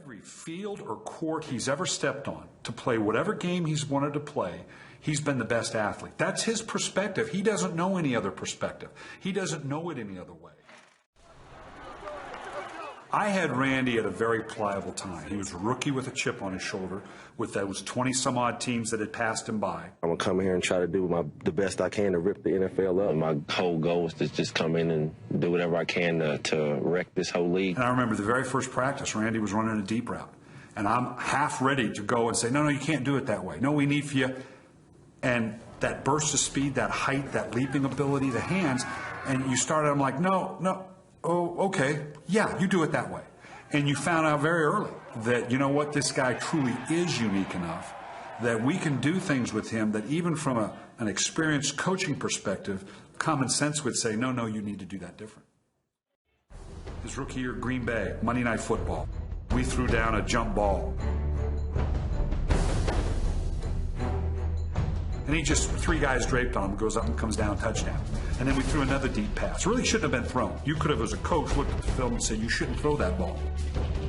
every field or court he's ever stepped on to play whatever game he's wanted to play, he's been the best athlete. That's his perspective. He doesn't know any other perspective. He doesn't know it any other way. I had Randy at a very pliable time. He was a rookie with a chip on his shoulder with those 20-some-odd teams that had passed him by. I'm going to come here and try to do the best I can to rip the NFL up. My whole goal is to just come in and do whatever I can to wreck this whole league. And I remember the very first practice, Randy was running a deep route. And I'm half ready to go and say, no, you can't do it that way. No, we need for you. And that burst of speed, that height, that leaping ability, the hands, and you started, I'm like, no. Oh, okay, yeah, you do it that way. And you found out very early that, you know what, this guy truly is unique enough that we can do things with him that even from an experienced coaching perspective, common sense would say, no, you need to do that different. His rookie year, Green Bay, Monday Night Football. We threw down a jump ball. And he just, 3 guys draped on him, goes up and comes down, touchdown. And then we threw another deep pass. Really shouldn't have been thrown. You could have, as a coach, looked at the film and said, you shouldn't throw that ball.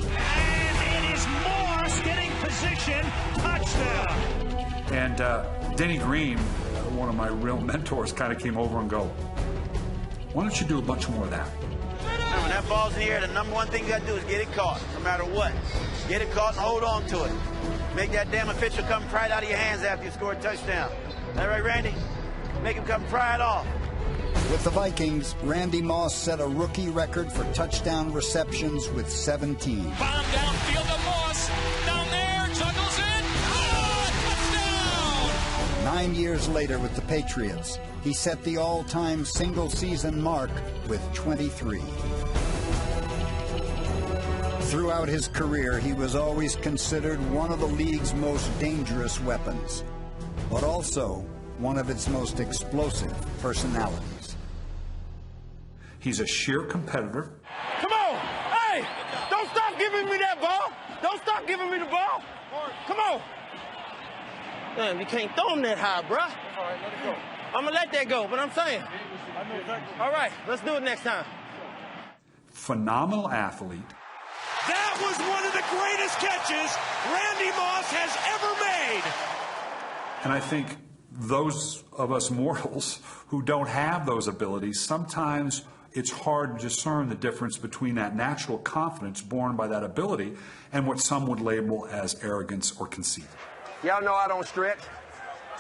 And it is Moss getting position, touchdown. And Denny Green, one of my real mentors, kind of came over and go, why don't you do a bunch more of that? When that ball's in the air, the number one thing you got to do is get it caught, no matter what. Get it caught and hold on to it. Make that damn official come pry it out of your hands after you score a touchdown. Is that right, Randy? Make him come pry it off. With the Vikings, Randy Moss set a rookie record for touchdown receptions with 17. Bomb downfield to Moss. Down there, juggles it. Touchdown! 9 years later with the Patriots, he set the all-time single-season mark with 23. Throughout his career, he was always considered one of the league's most dangerous weapons, but also one of its most explosive personalities. He's a sheer competitor. Come on! Hey! Don't stop giving me that ball! Don't stop giving me the ball! Come on! Man, you can't throw him that high, bruh. All right, let it go. I'm gonna let that go, but I'm saying. I know exactly. All right, let's do it next time. Phenomenal athlete. That was one of the greatest catches Randy Moss has ever made. And I think those of us mortals who don't have those abilities, sometimes it's hard to discern the difference between that natural confidence born by that ability and what some would label as arrogance or conceit. Y'all know I don't stretch.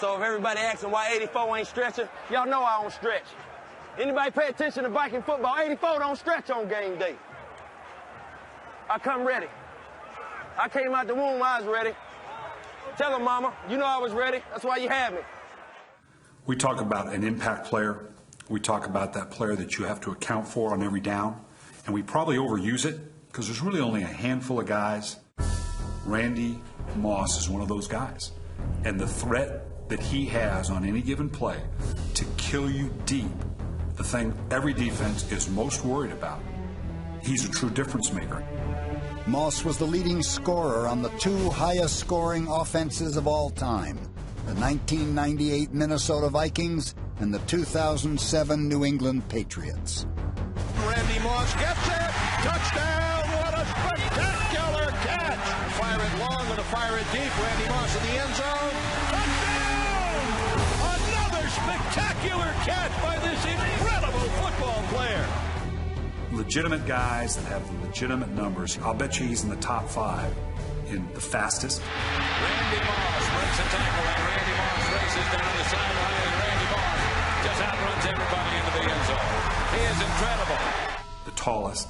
So if everybody asking why 84 ain't stretching, y'all know I don't stretch. Anybody pay attention to Viking football, 84 don't stretch on game day. I come ready. I came out the womb, I was ready. Tell them, mama, you know I was ready. That's why you had me. We talk about an impact player. We talk about that player that you have to account for on every down. And we probably overuse it because there's really only a handful of guys. Randy Moss is one of those guys. And the threat that he has on any given play to kill you deep, the thing every defense is most worried about. He's a true difference maker. Moss was the leading scorer on the 2 highest scoring offenses of all time, the 1998 Minnesota Vikings and the 2007 New England Patriots. Randy Moss gets it. Touchdown. What a spectacular catch. Fire it long and fire it deep. Randy Moss in the end zone. Touchdown. Another spectacular catch by this incredible football player. Legitimate guys that have legitimate numbers. I'll bet you he's in the top 5 in the fastest. Randy Moss breaks a tackle and Randy Moss races down the sideline and Randy Moss just outruns everybody into the end zone. He is incredible. The tallest.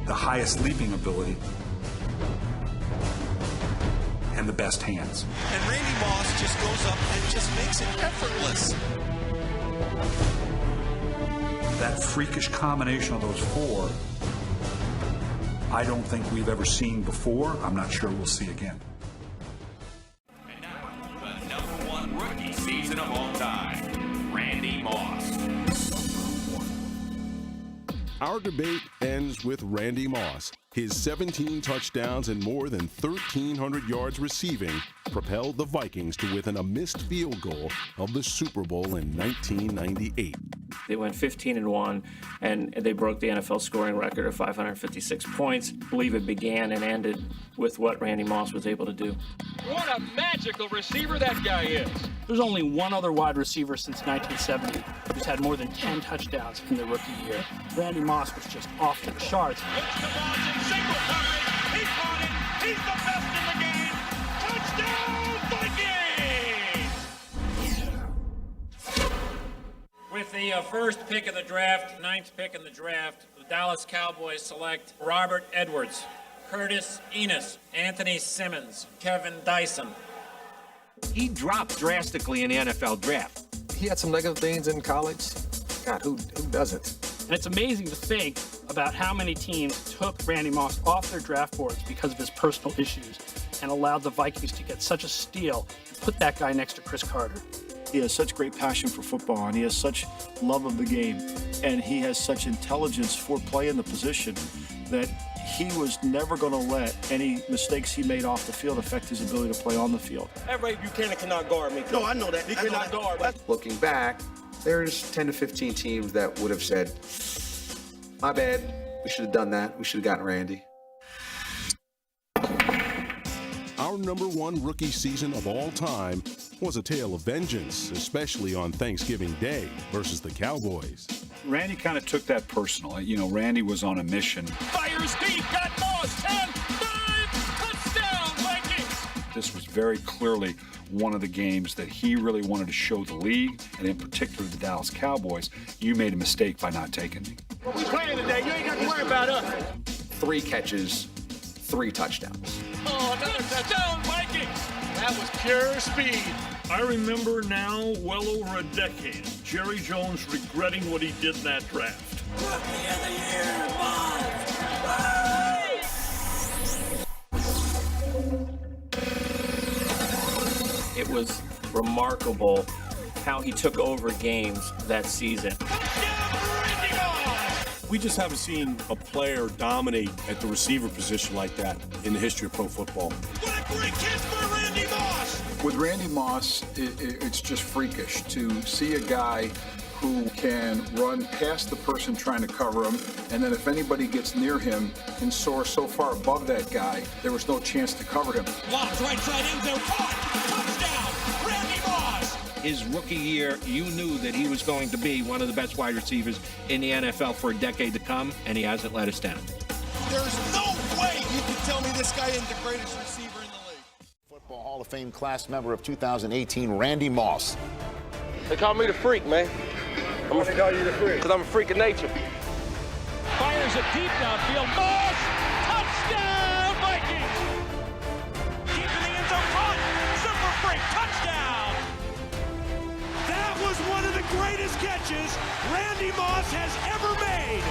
The highest leaping ability. And the best hands. And Randy Moss just goes up and just makes it effortless. That freakish combination of those 4, I don't think we've ever seen before. I'm not sure we'll see again. And now, the #1 rookie season of all time, Randy Moss. Our debate ends with Randy Moss. His 17 touchdowns and more than 1,300 yards receiving propelled the Vikings to within a missed field goal of the Super Bowl in 1998. They went 15-1, and they broke the NFL scoring record of 556 points. I believe it began and ended with what Randy Moss was able to do. What a magical receiver that guy is. There's only one other wide receiver since 1970 who's had more than 10 touchdowns in the rookie year. Randy Moss was just off to the charts. Looks to Moss in single coverage. He caught it. He's the best in the game. Touchdown, Vikings! With the first pick of the draft, 9th pick in the draft, the Dallas Cowboys select Robert Edwards, Curtis Enos, Anthony Simmons, Kevin Dyson. He dropped drastically in the NFL draft. He had some negative things in college. God, who doesn't? And it's amazing to think about how many teams took Randy Moss off their draft boards because of his personal issues and allowed the Vikings to get such a steal and put that guy next to Chris Carter. He has such great passion for football, and he has such love of the game, and he has such intelligence for playing the position that he was never going to let any mistakes he made off the field affect his ability to play on the field. Ray Buchanan cannot guard me. No, I know that. He cannot guard me. Looking back, there's 10 to 15 teams that would have said, my bad, we should have done that. We should have gotten Randy. Our #1 rookie season of all time was a tale of vengeance, especially on Thanksgiving Day versus the Cowboys. Randy kind of took that personal. You know, Randy was on a mission. Fires deep, got Moss, 10, 9, touchdown, Vikings! This was very clearly one of the games that he really wanted to show the league, and in particular the Dallas Cowboys, you made a mistake by not taking me. What we playing today? You ain't got to worry about us. 3 catches, 3 touchdowns. Oh, another touchdown, Vikings! That was pure speed. I remember now, well over a decade, Jerry Jones regretting what he did in that draft. Rookie of the year, Moss! It was remarkable how he took over games that season. We just haven't seen a player dominate at the receiver position like that in the history of pro football. What a great catch by Randy Moss! With Randy Moss, it's just freakish to see a guy who can run past the person trying to cover him, and then if anybody gets near him, can soar so far above that guy, there was no chance to cover him. Lobs right side end zone, caught! Touchdown, Randy Moss! His rookie year, you knew that he was going to be one of the best wide receivers in the NFL for a decade to come, and he hasn't let us down. There's no way you can tell me this guy isn't the greatest receiver in the league. Football Hall of Fame class member of 2018, Randy Moss. They call me the freak, man. Why they call you the freak? Because I'm a freak of nature. Fires it deep downfield. Moss! Touchdown, Vikings! Deep in the end zone, caught! Super freak, touchdown! That was one of the greatest catches Randy Moss has ever made.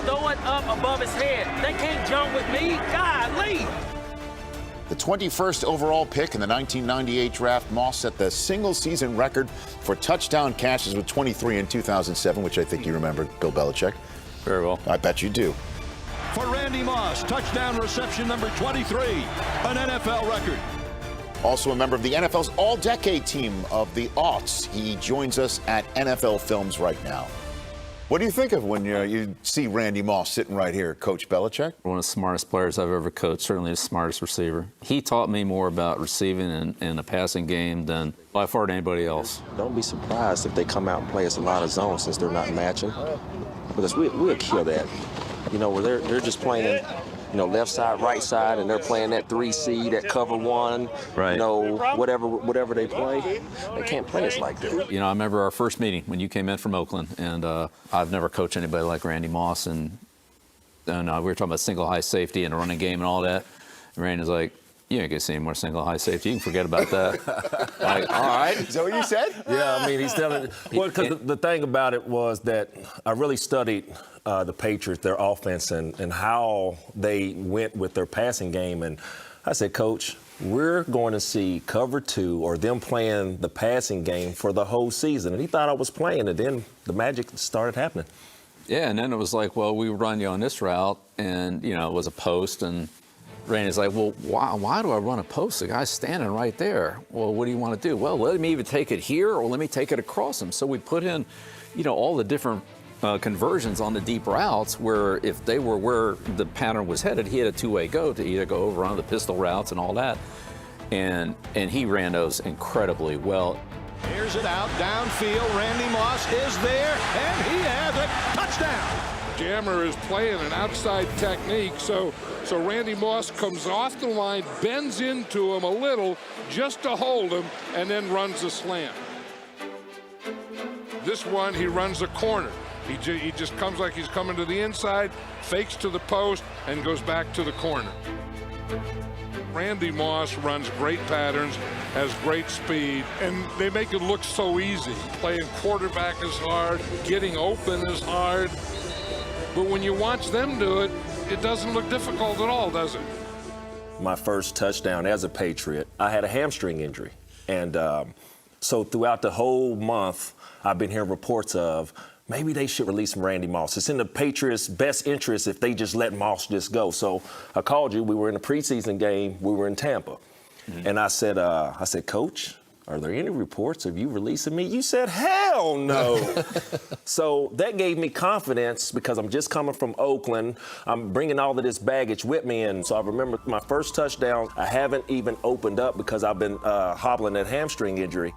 Throw it up above his head. They can't jump with me. Golly! The 21st overall pick in the 1998 draft, Moss set the single-season record for touchdown catches with 23 in 2007, which I think you remember, Bill Belichick. Very well. I bet you do. For Randy Moss, touchdown reception number 23, an NFL record. Also a member of the NFL's all-decade team of the aughts. He joins us at NFL Films right now. What do you think of when you see Randy Moss sitting right here, Coach Belichick? One of the smartest players I've ever coached, certainly the smartest receiver. He taught me more about receiving and the passing game than by far anybody else. Don't be surprised if they come out and play us a lot of zones since they're not matching, because we'll kill that. You know, where they're just playing, you know, left side, right side, and they're playing that 3C, that cover one, right. You know, whatever they play, they can't play us like that. You know, I remember our first meeting when you came in from Oakland, and I've never coached anybody like Randy Moss, and we were talking about single high safety and a running game and all that. And Randy's like, you ain't gonna see any more single high safety. You can forget about that. Like, all right. Is that what you said? Yeah, I mean, he's telling. Well, because the thing about it was that I really studied the Patriots, their offense, and how they went with their passing game. And I said, Coach, we're going to see cover 2 or them playing the passing game for the whole season. And he thought I was playing, and then the magic started happening. Yeah, and then it was like, well, we run you on this route, and, you know, it was a post, and Randy's like, well, why do I run a post? The guy's standing right there. Well, what do you want to do? Well, let me even take it here, or let me take it across him. So we put in, all the different conversions on the deep routes where if they were where the pattern was headed, he had a two-way go to either go over on the pistol routes and all that. And he ran those incredibly well. Here's it out downfield. Randy Moss is there, and he has it. Touchdown. Jammer is playing an outside technique, so Randy Moss comes off the line, bends into him a little just to hold him, and then runs a slant. This one, he runs a corner. He just comes like he's coming to the inside, fakes to the post, and goes back to the corner. Randy Moss runs great patterns, has great speed, and they make it look so easy. Playing quarterback is hard, getting open is hard. But when you watch them do it, it doesn't look difficult at all, does it? My first touchdown as a Patriot, I had a hamstring injury. And so throughout the whole month, I've been hearing reports of maybe they should release Randy Moss. It's in the Patriots' best interest if they just let Moss just go. So I called you. We were in a preseason game. We were in Tampa. Mm-hmm. And I said, Coach, are there any reports of you releasing me? You said, hell no. So that gave me confidence because I'm just coming from Oakland. I'm bringing all of this baggage with me. And so I remember my first touchdown, I haven't even opened up because I've been hobbling that hamstring injury.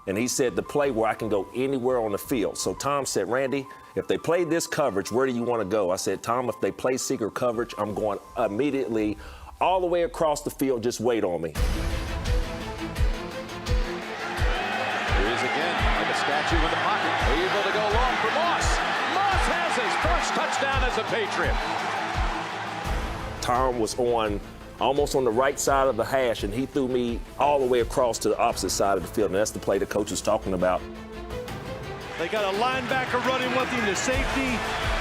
And he said the play where I can go anywhere on the field. So Tom said, Randy, if they play this coverage, where do you want to go? I said, Tom, if they play secret coverage, I'm going immediately all the way across the field. Just wait on me. Here he is again, like a statue in the pocket. Able to go long for Moss. Moss has his first touchdown as a Patriot. Tom was almost on the right side of the hash, and he threw me all the way across to the opposite side of the field, and that's the play the coach was talking about. They got a linebacker running with him to safety,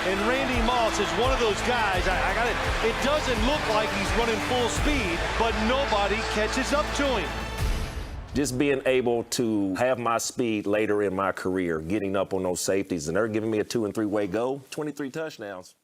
and Randy Moss is one of those guys. It doesn't look like he's running full speed, but nobody catches up to him. Just being able to have my speed later in my career, getting up on those safeties, and they're giving me a 2- and 3-way go, 23 touchdowns.